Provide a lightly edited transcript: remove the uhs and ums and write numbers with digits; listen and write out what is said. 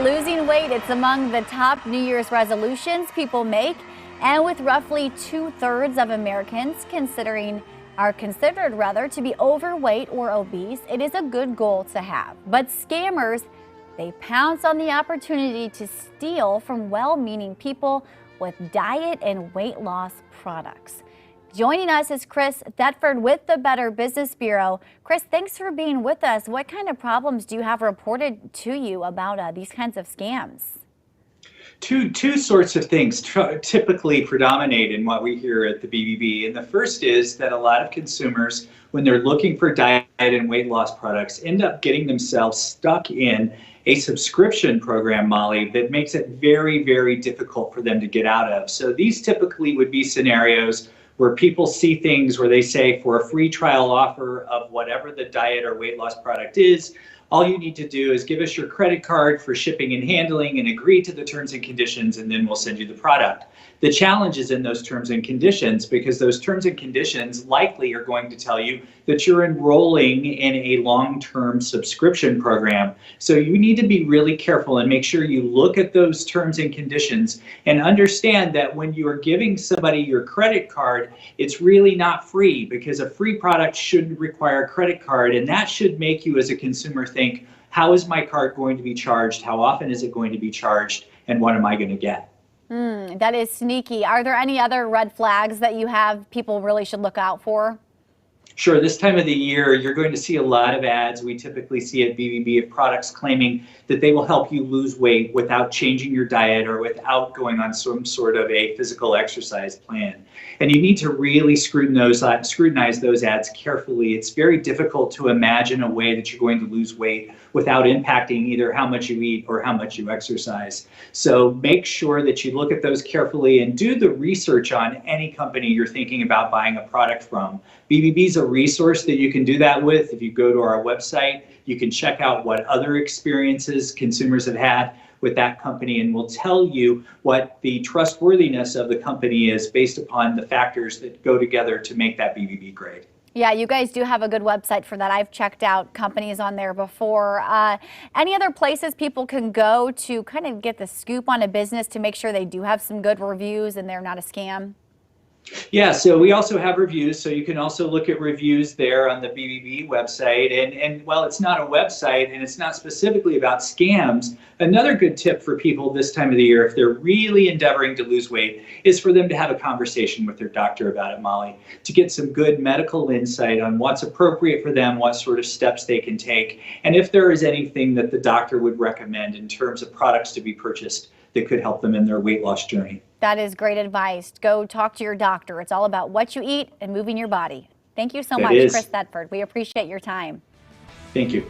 losing weight, it's among the top New Year's resolutions people make. And with roughly 2/3 of Americans are considered to be overweight or obese, it is a good goal to have. But scammers, they pounce on the opportunity to steal from well-meaning people with diet and weight loss products. Joining us is Chris Thetford with the Better Business Bureau. Chris, thanks for being with us. What kind of problems do you have reported to you about these kinds of scams? Two sorts of things typically predominate in what we hear at the BBB. And the first is that a lot of consumers, when they're looking for diet and weight loss products, end up getting themselves stuck in a subscription program, Molly, that makes it very, very difficult for them to get out of. So these typically would be scenarios where people see things where they say, for a free trial offer of whatever the diet or weight loss product is, all you need to do is give us your credit card for shipping and handling and agree to the terms and conditions, and then we'll send you the product. The challenge is in those terms and conditions, because those terms and conditions likely are going to tell you that you're enrolling in a long-term subscription program. So you need to be really careful and make sure you look at those terms and conditions and understand that when you are giving somebody your credit card, it's really not free, because a free product shouldn't require a credit card, and that should make you as a consumer think, how is my card going to be charged? How often is it going to be charged? And what am I going to get? That is sneaky. Are there any other red flags that you have people really should look out for? Sure. This time of the year, you're going to see a lot of ads we typically see at BBB of products claiming that they will help you lose weight without changing your diet or without going on some sort of a physical exercise plan. And you need to really scrutinize those ads carefully. It's very difficult to imagine a way that you're going to lose weight without impacting either how much you eat or how much you exercise. So make sure that you look at those carefully and do the research on any company you're thinking about buying a product from. BBB is a resource that you can do that with. If you go to our website, you can check out what other experiences consumers have had with that company, and we'll tell you what the trustworthiness of the company is based upon the factors that go together to make that BBB grade. Yeah, you guys do have a good website for that. I've checked out companies on there before. Any other places people can go to kind of get the scoop on a business to make sure they do have some good reviews and they're not a scam? Yeah, so we also have reviews, so you can also look at reviews there on the BBB website. And while it's not a website and it's not specifically about scams, another good tip for people this time of the year, if they're really endeavoring to lose weight, is for them to have a conversation with their doctor about it, Molly, to get some good medical insight on what's appropriate for them, what sort of steps they can take, and if there is anything that the doctor would recommend in terms of products to be purchased that could help them in their weight loss journey. That is great advice. Go talk to your doctor. It's all about what you eat and moving your body. Thank you so much, Chris Thetford. We appreciate your time. Thank you.